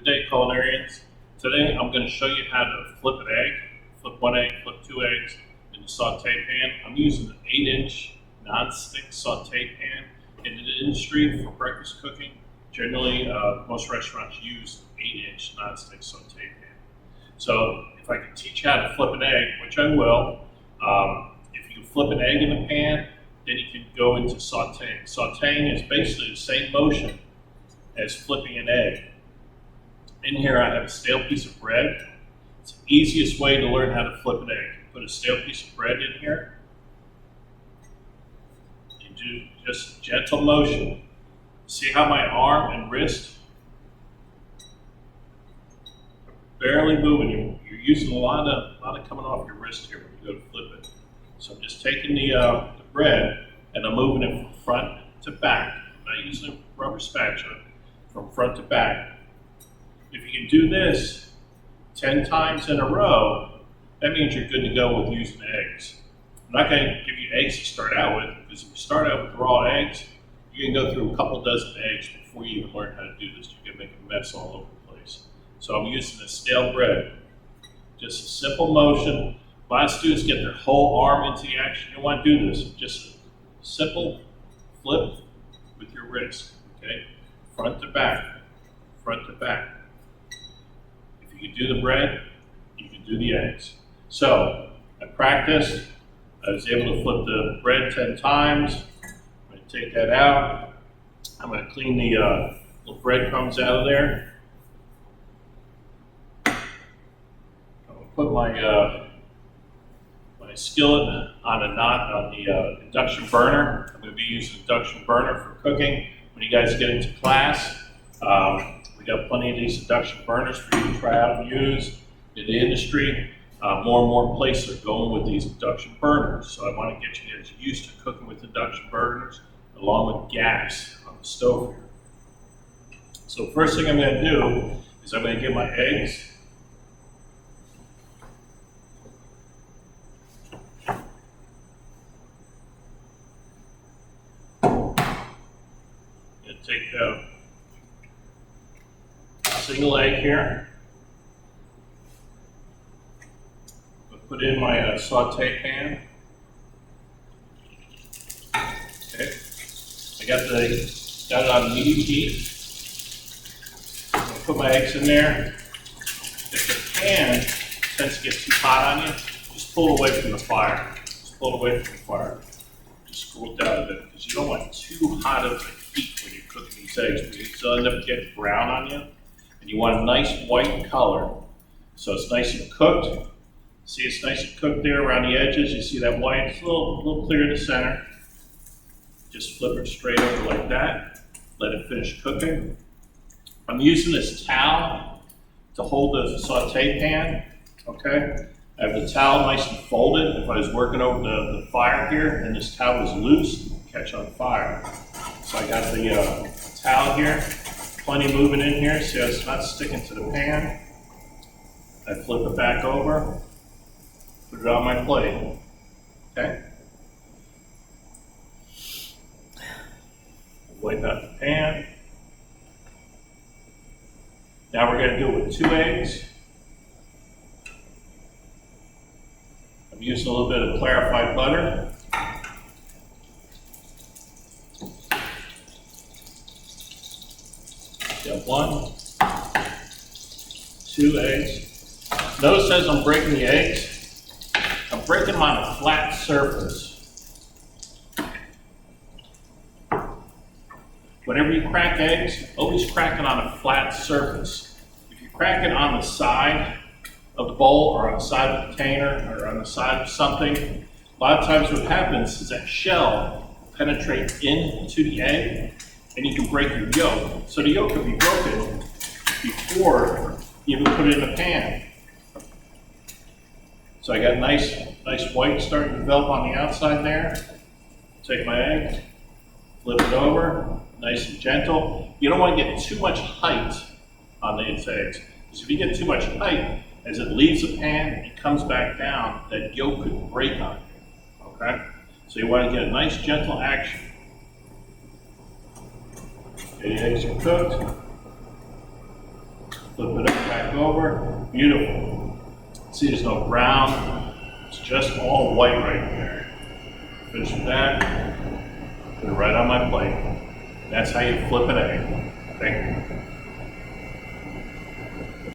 Good day, culinarians. Today I'm going to show you how to flip an egg, flip one egg, flip two eggs in a saute pan. I'm using an 8-inch non-stick saute pan. In the industry for breakfast cooking, generally most restaurants use 8-inch non-stick saute pan. So if I can teach you how to flip an egg, which I will, if you can flip an egg in a pan, then you can go into sauteing. Sauteing is basically the same motion as flipping an egg. In here I have a stale piece of bread. It's the easiest way to learn how to flip an egg. Put a stale piece of bread in here. You do just a gentle motion. See how my arm and wrist are barely moving. You're using a lot of coming off your wrist here when you go to flip it. So I'm just taking the bread and I'm moving it from front to back. I'm not using a rubber spatula, from front to back. If you can do this 10 times in a row, that means you're good to go with using eggs. I'm not going to give you eggs to start out with, because if you start out with raw eggs, you can go through a couple dozen eggs before you even learn how to do this. You're going to make a mess all over the place. So I'm using the stale bread. Just a simple motion. A lot of students get their whole arm into the action. You don't want to do this. Just a simple flip with your wrist. Okay? Front to back. Front to back. If you can do the bread, you can do the eggs. So I practiced. I was able to flip the bread 10 times. I'm going to take that out. I'm going to clean the little breadcrumbs out of there. I'm going to put my my skillet on the induction burner. I'm going to be using induction burner for cooking. When you guys get into class, we got plenty of these induction burners for you to try out and use. In the industry, more and more places are going with these induction burners. So I want to get you guys used to cooking with induction burners along with gas on the stove here. So first thing I'm going to do is I'm going to get my eggs. Take a single egg here. I'll put in my saute pan. Okay, I got it on medium heat. I'm gonna put my eggs in there. If the pan tends to get too hot on you, just pull it away from the fire. Just pull it away from the fire. Just cool it down a bit, because you don't want too hot of a heat when you're cooking these eggs, because they'll end up getting brown on you. And you want a nice white color. So it's nice and cooked. See, it's nice and cooked there around the edges. You see that white? It's a little clear in the center. Just flip it straight over like that. Let it finish cooking. I'm using this towel to hold the saute pan. Okay? I have the towel nice and folded. If I was working over the fire here and this towel was loose, it would catch on fire. So I got the towel here, plenty moving in here, so it's not sticking to the pan. I flip it back over, put it on my plate. Okay? Wipe out the pan. Now we're going to do it with 2 eggs. I'm using a little bit of clarified butter. Got 1, 2 eggs. Notice as I'm breaking the eggs, I'm breaking them on a flat surface. Whenever you crack eggs, always crack it on a flat surface. If you crack it on the side of the bowl or on the side of the container or on the side of something, a lot of times what happens is that shell penetrates into the egg and you can break your yolk. So the yolk can be broken before you even put it in the pan. So I got nice white starting to develop on the outside there. Take my egg, flip it over, nice and gentle. You don't want to get too much height on these eggs, because if you get too much height, as it leaves the pan and comes back down, that yolk could break on you. Okay? So you want to get a nice gentle action. Okay, the eggs are cooked. Flip it back over. Beautiful. See, there's no brown. It's just all white right there. Finish that. Put it right on my plate. That's how you flip an egg. Thank you.